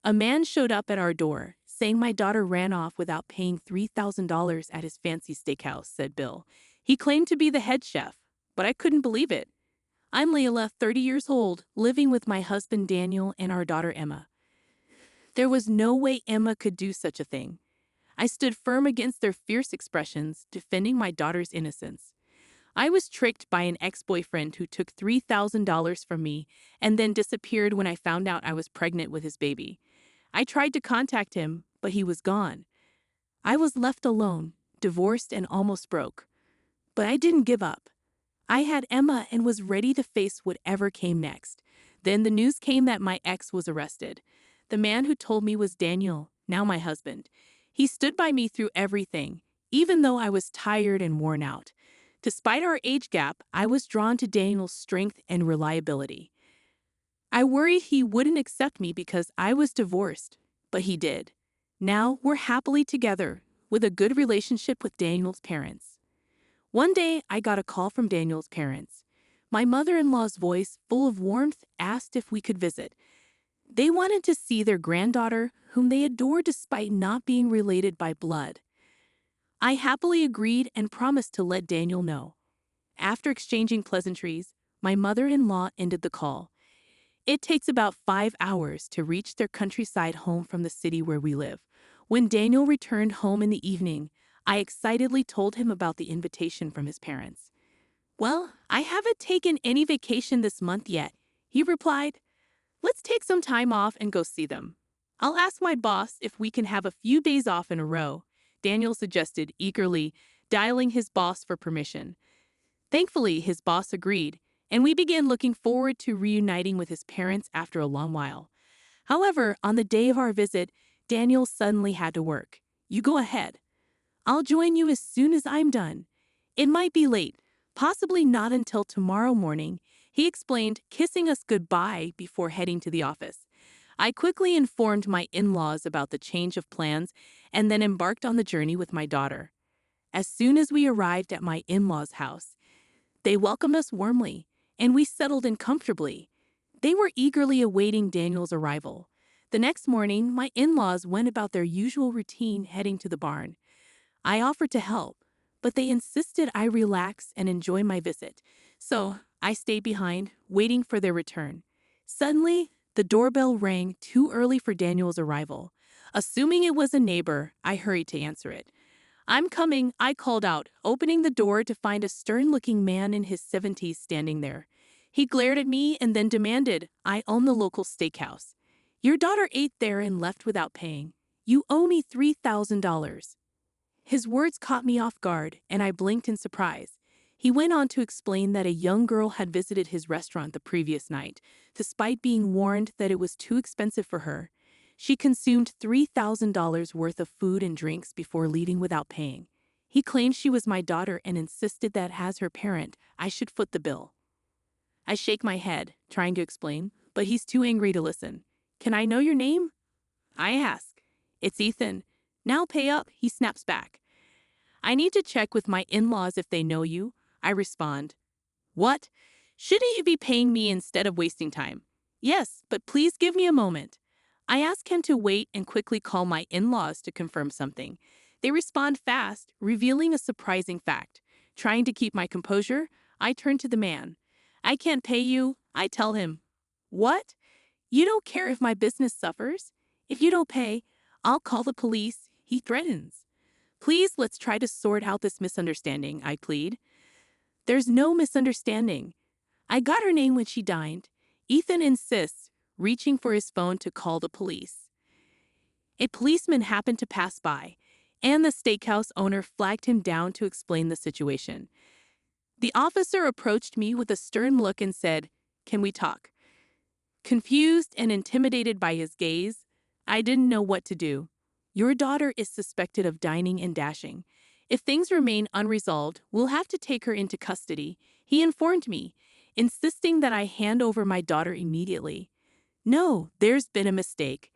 A man showed up at our door, saying my daughter ran off without paying $3,000 at his fancy steakhouse, said Bill. He claimed to be the head chef, but I couldn't believe it. I'm Leila, 30 years old, living with my husband Daniel and our daughter Emma. There was no way Emma could do such a thing. I stood firm against their fierce expressions, defending my daughter's innocence. I was tricked by an ex-boyfriend who took $3,000 from me and then disappeared when I found out I was pregnant with his baby. I tried to contact him, but he was gone. I was left alone, divorced and almost broke. But I didn't give up. I had Emma and was ready to face whatever came next. Then the news came that my ex was arrested. The man who told me was Daniel, now my husband. He stood by me through everything, even though I was tired and worn out. Despite our age gap, I was drawn to Daniel's strength and reliability. I worried he wouldn't accept me because I was divorced, but he did. Now we're happily together, with a good relationship with Daniel's parents. One day, I got a call from Daniel's parents. My mother-in-law's voice, full of warmth, asked if we could visit. They wanted to see their granddaughter, whom they adore despite not being related by blood. I happily agreed and promised to let Daniel know. After exchanging pleasantries, my mother-in-law ended the call. It takes about 5 hours to reach their countryside home from the city where we live. When Daniel returned home in the evening, I excitedly told him about the invitation from his parents. "Well, I haven't taken any vacation this month yet," he replied. "Let's take some time off and go see them. I'll ask my boss if we can have a few days off in a row," Daniel suggested eagerly, dialing his boss for permission. Thankfully, his boss agreed, and we began looking forward to reuniting with his parents after a long while. However, on the day of our visit, Daniel suddenly had to work. "You go ahead. I'll join you as soon as I'm done. It might be late, possibly not until tomorrow morning," he explained, kissing us goodbye before heading to the office. I quickly informed my in-laws about the change of plans and then embarked on the journey with my daughter. As soon as we arrived at my in-laws' house, they welcomed us warmly, and we settled in comfortably. They were eagerly awaiting Daniel's arrival. The next morning, my in-laws went about their usual routine, heading to the barn. I offered to help, but they insisted I relax and enjoy my visit, so I stayed behind, waiting for their return. Suddenly, the doorbell rang too early for Daniel's arrival. Assuming it was a neighbor, I hurried to answer it. "I'm coming," I called out, opening the door to find a stern-looking man in his 70s standing there. He glared at me and then demanded, "I own the local steakhouse. Your daughter ate there and left without paying. You owe me $3,000. His words caught me off guard, and I blinked in surprise. He went on to explain that a young girl had visited his restaurant the previous night. Despite being warned that it was too expensive for her, she consumed $3,000 worth of food and drinks before leaving without paying. He claimed she was my daughter and insisted that as her parent, I should foot the bill. I shake my head, trying to explain, but he's too angry to listen. "Can I know your name?" I ask. "It's Ethan. Now pay up," he snaps back. "I need to check with my in-laws if they know you," I respond. "What? Shouldn't you be paying me instead of wasting time?" "Yes, but please give me a moment." I ask him to wait and quickly call my in-laws to confirm something. They respond fast, revealing a surprising fact. Trying to keep my composure, I turn to the man. "I can't pay you," I tell him. "What? You don't care if my business suffers? If you don't pay, I'll call the police," he threatens. "Please, let's try to sort out this misunderstanding," I plead. "There's no misunderstanding. I got her name when she dined," Ethan insists, reaching for his phone to call the police. A policeman happened to pass by, and the steakhouse owner flagged him down to explain the situation. The officer approached me with a stern look and said, "Can we talk?" Confused and intimidated by his gaze, I didn't know what to do. "Your daughter is suspected of dining and dashing. If things remain unresolved, we'll have to take her into custody," he informed me, insisting that I hand over my daughter immediately. "No, there's been a mistake.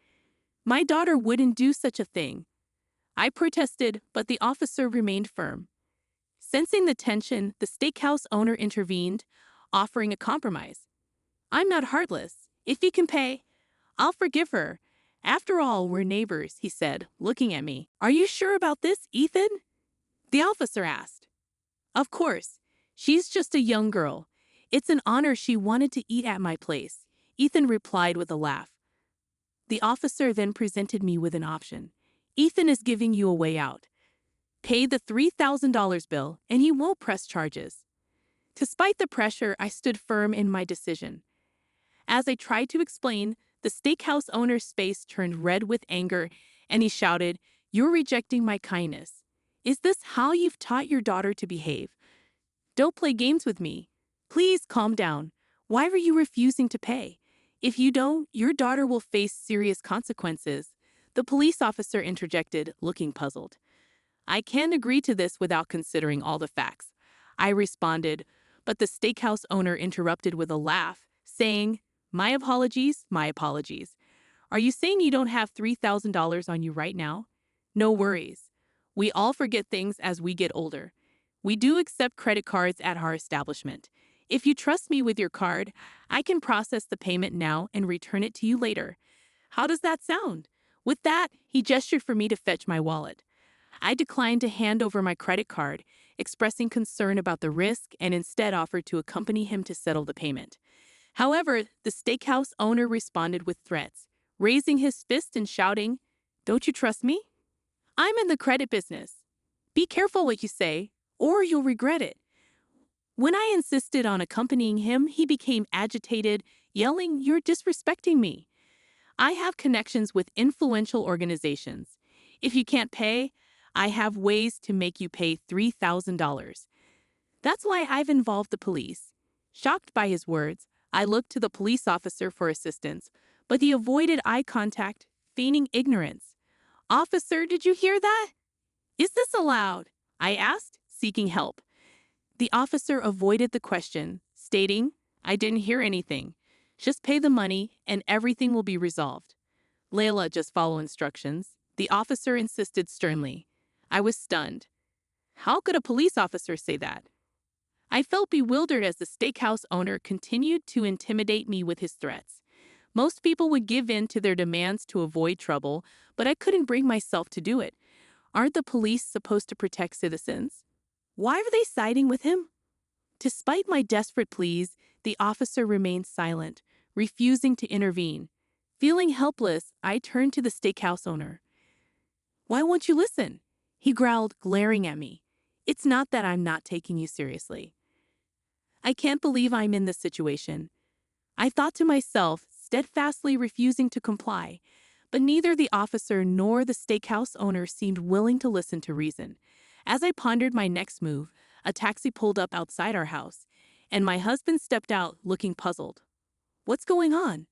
My daughter wouldn't do such a thing." I protested, but the officer remained firm. Sensing the tension, the steakhouse owner intervened, offering a compromise. "I'm not heartless. If you can pay, I'll forgive her, After all, we're neighbors, he said, looking at me. Are you sure about this, Ethan? The officer asked. Of course. She's just a young girl. It's an honor she wanted to eat at my place, Ethan replied with a laugh. The officer then presented me with an option. Ethan is giving you a way out. Pay the $3,000 bill and he won't press charges. Despite the pressure, I stood firm in my decision. As I tried to explain, the steakhouse owner's face turned red with anger and he shouted, "You're rejecting my kindness. Is this how you've taught your daughter to behave? Don't play games with me. Please calm down. Why were you refusing to pay? If you don't, your daughter will face serious consequences." The police officer interjected, looking puzzled. I can't agree to this without considering all the facts, I responded, but the steakhouse owner interrupted with a laugh, saying, My apologies. Are you saying you don't have $3,000 on you right now? No worries. We all forget things as we get older. We do accept credit cards at our establishment. If you trust me with your card, I can process the payment now and return it to you later. How does that sound? With that, he gestured for me to fetch my wallet. I declined to hand over my credit card, expressing concern about the risk and instead offered to accompany him to settle the payment. However, the steakhouse owner responded with threats, raising his fist and shouting, Don't you trust me? I'm in the credit business. Be careful what you say, or you'll regret it. When I insisted on accompanying him, he became agitated, yelling, You're disrespecting me. I have connections with influential organizations. If you can't pay, I have ways to make you pay $3,000. That's why I've involved the police. Shocked by his words, I looked to the police officer for assistance, but he avoided eye contact, feigning ignorance. Officer, did you hear that? Is this allowed? I asked, seeking help. The officer avoided the question, stating, I didn't hear anything. Just pay the money and everything will be resolved. Leila, just follow instructions. The officer insisted sternly. I was stunned. How could a police officer say that? I felt bewildered as the steakhouse owner continued to intimidate me with his threats. Most people would give in to their demands to avoid trouble, but I couldn't bring myself to do it. Aren't the police supposed to protect citizens? Why were they siding with him? Despite my desperate pleas, the officer remained silent, refusing to intervene. Feeling helpless, I turned to the steakhouse owner. Why won't you listen? He growled, glaring at me. It's not that I'm not taking you seriously. I can't believe I'm in this situation. I thought to myself, steadfastly refusing to comply, but neither the officer nor the steakhouse owner seemed willing to listen to reason. As I pondered my next move, a taxi pulled up outside our house, and my husband stepped out looking puzzled. What's going on?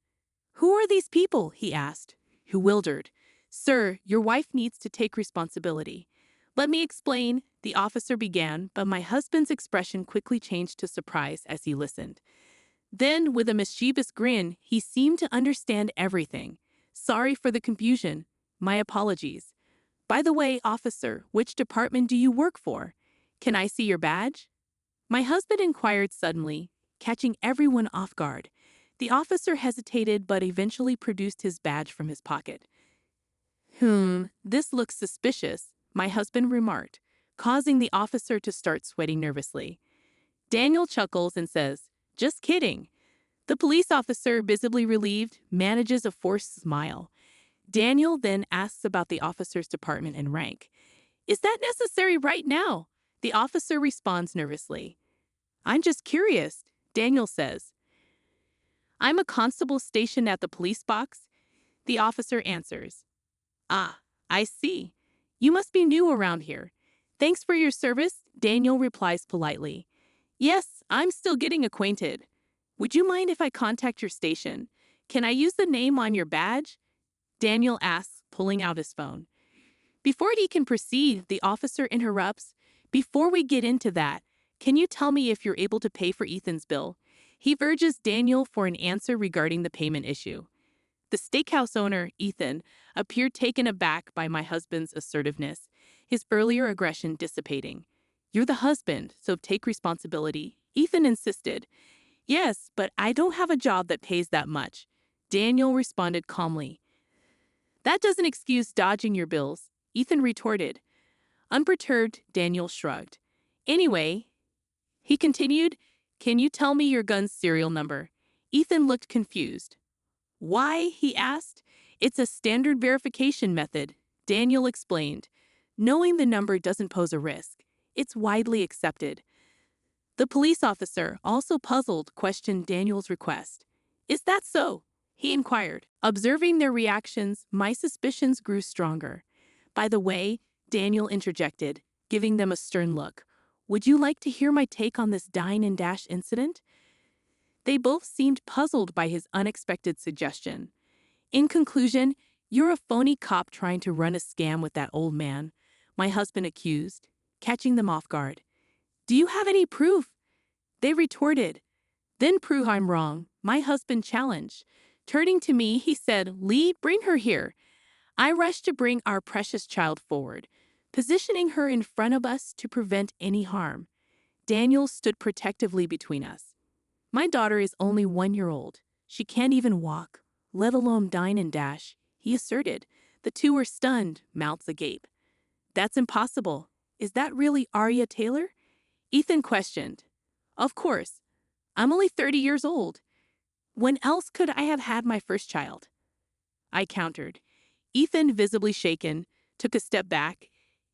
Who are these people? He asked, bewildered. Sir, your wife needs to take responsibility. Let me explain, the officer began, but my husband's expression quickly changed to surprise as he listened. Then, with a mischievous grin, he seemed to understand everything. Sorry for the confusion. My apologies. By the way, officer, which department do you work for? Can I see your badge? My husband inquired suddenly, catching everyone off guard. The officer hesitated but eventually produced his badge from his pocket. This looks suspicious, my husband remarked, causing the officer to start sweating nervously. Daniel chuckles and says, Just kidding. The police officer, visibly relieved, manages a forced smile. Daniel then asks about the officer's department and rank. Is that necessary right now? The officer responds nervously. I'm just curious, Daniel says. I'm a constable stationed at the police box. The officer answers. Ah, I see. You must be new around here. Thanks for your service, Daniel replies politely. Yes, I'm still getting acquainted. Would you mind if I contact your station? Can I use the name on your badge? Daniel asks, pulling out his phone. Before he can proceed, the officer interrupts. Before we get into that, can you tell me if you're able to pay for Ethan's bill? He urges Daniel for an answer regarding the payment issue. The steakhouse owner, Ethan, appeared taken aback by my husband's assertiveness, his earlier aggression dissipating. You're the husband, so take responsibility, Ethan insisted. Yes, but I don't have a job that pays that much, Daniel responded calmly. That doesn't excuse dodging your bills, Ethan retorted. Unperturbed, Daniel shrugged. Anyway, he continued, can you tell me your gun's serial number? Ethan looked confused. Why? He asked. It's a standard verification method, Daniel explained. Knowing the number doesn't pose a risk. It's widely accepted. The police officer, also puzzled, questioned Daniel's request. Is that so? He inquired. Observing their reactions, my suspicions grew stronger. By the way, Daniel interjected, giving them a stern look. Would you like to hear my take on this dine and dash incident? They both seemed puzzled by his unexpected suggestion. In conclusion, you're a phony cop trying to run a scam with that old man, my husband accused, catching them off guard. Do you have any proof? They retorted. Then prove I'm wrong, my husband challenged. Turning to me, he said, Lee, bring her here. I rushed to bring our precious child forward, positioning her in front of us to prevent any harm. Daniel stood protectively between us. My daughter is only 1 year old. She can't even walk, let alone dine and dash, he asserted. The two were stunned, mouths agape. That's impossible. Is that really Aria Taylor? Ethan questioned. Of course. I'm only 30 years old. When else could I have had my first child? I countered. Ethan, visibly shaken, took a step back,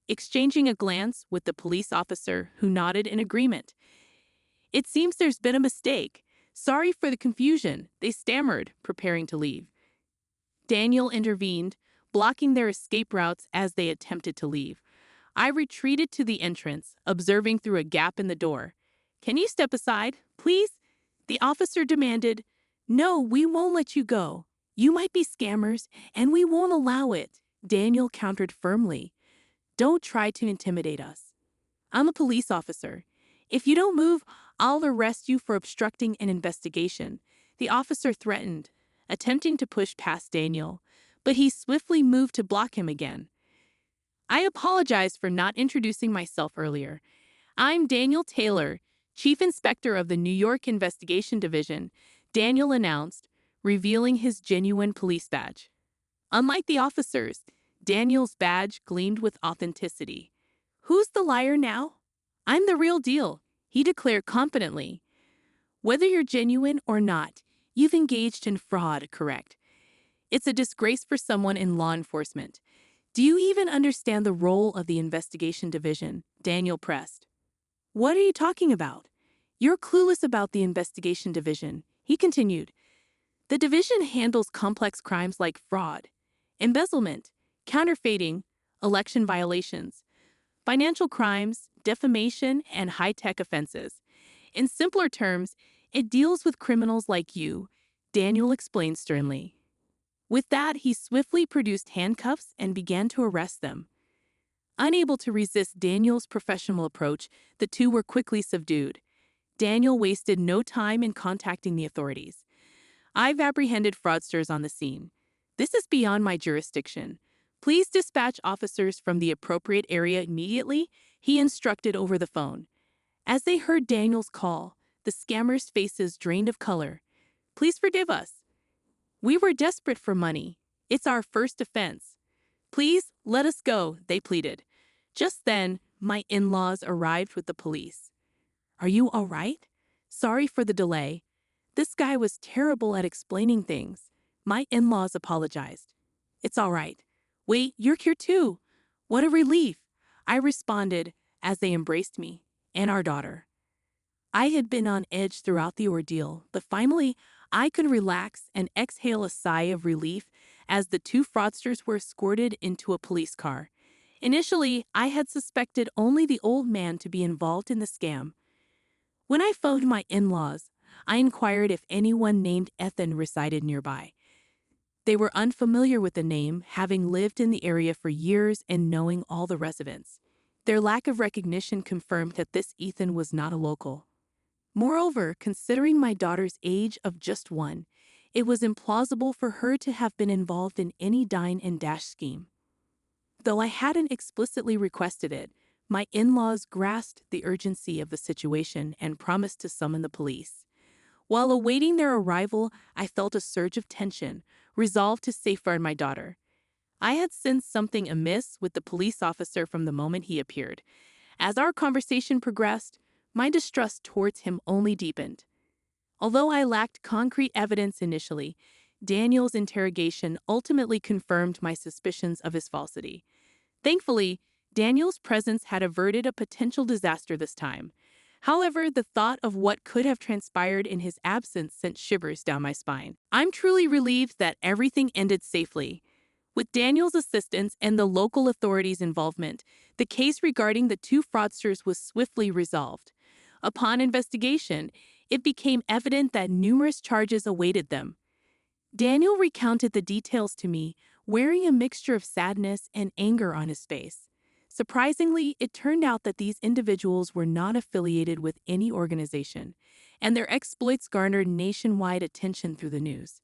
exchanging a glance with the police officer who nodded in agreement. It seems there's been a mistake. Sorry for the confusion, they stammered, preparing to leave. Daniel intervened, blocking their escape routes as they attempted to leave. I retreated to the entrance, observing through a gap in the door. Can you step aside, please? The officer demanded. No, we won't let you go. You might be scammers, and we won't allow it, Daniel countered firmly. Don't try to intimidate us. I'm a police officer. If you don't move, I'll arrest you for obstructing an investigation, the officer threatened, attempting to push past Daniel, but he swiftly moved to block him again. I apologize for not introducing myself earlier. I'm Daniel Taylor, Chief Inspector of the New York Investigation Division, Daniel announced, revealing his genuine police badge. Unlike the officers, Daniel's badge gleamed with authenticity. Who's the liar now? I'm the real deal, he declared confidently. Whether you're genuine or not, you've engaged in fraud, correct? It's a disgrace for someone in law enforcement. Do you even understand the role of the investigation division? Daniel pressed. What are you talking about? You're clueless about the investigation division, he continued. The division handles complex crimes like fraud, embezzlement, counterfeiting, election violations, financial crimes, defamation, and high-tech offenses. In simpler terms, it deals with criminals like you, Daniel explained sternly. With that, he swiftly produced handcuffs and began to arrest them. Unable to resist Daniel's professional approach, the two were quickly subdued. Daniel wasted no time in contacting the authorities. I've apprehended fraudsters on the scene. This is beyond my jurisdiction. Please dispatch officers from the appropriate area immediately, he instructed over the phone. As they heard Daniel's call, the scammers' faces drained of color. Please forgive us. We were desperate for money. It's our first offense. Please let us go, they pleaded. Just then, my in-laws arrived with the police. Are you all right? Sorry for the delay. This guy was terrible at explaining things. My in-laws apologized. It's all right. Wait, you're here too. What a relief, I responded as they embraced me and our daughter. I had been on edge throughout the ordeal, but finally, I could relax and exhale a sigh of relief as the two fraudsters were escorted into a police car. Initially, I had suspected only the old man to be involved in the scam. When I phoned my in-laws, I inquired if anyone named Ethan resided nearby. They were unfamiliar with the name, having lived in the area for years and knowing all the residents. Their lack of recognition confirmed that this Ethan was not a local. Moreover, considering my daughter's age of just 1, it was implausible for her to have been involved in any dine and dash scheme. Though I hadn't explicitly requested it, my in-laws grasped the urgency of the situation and promised to summon the police. While awaiting their arrival, I felt a surge of tension, resolved to safeguard my daughter. I had sensed something amiss with the police officer from the moment he appeared. As our conversation progressed, my distrust towards him only deepened. Although I lacked concrete evidence initially, Daniel's interrogation ultimately confirmed my suspicions of his falsity. Thankfully, Daniel's presence had averted a potential disaster this time. However, the thought of what could have transpired in his absence sent shivers down my spine. I'm truly relieved that everything ended safely. With Daniel's assistance and the local authorities' involvement, the case regarding the two fraudsters was swiftly resolved. Upon investigation, it became evident that numerous charges awaited them. Daniel recounted the details to me, wearing a mixture of sadness and anger on his face. Surprisingly, it turned out that these individuals were not affiliated with any organization, and their exploits garnered nationwide attention through the news.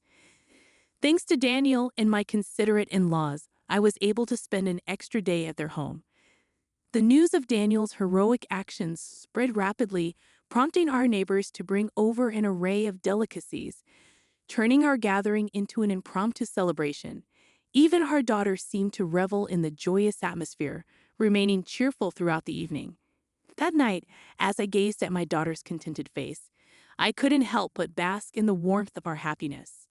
Thanks to Daniel and my considerate in-laws, I was able to spend an extra day at their home. The news of Daniel's heroic actions spread rapidly, prompting our neighbors to bring over an array of delicacies, turning our gathering into an impromptu celebration. Even our daughter seemed to revel in the joyous atmosphere, remaining cheerful throughout the evening. That night, as I gazed at my daughter's contented face, I couldn't help but bask in the warmth of our happiness.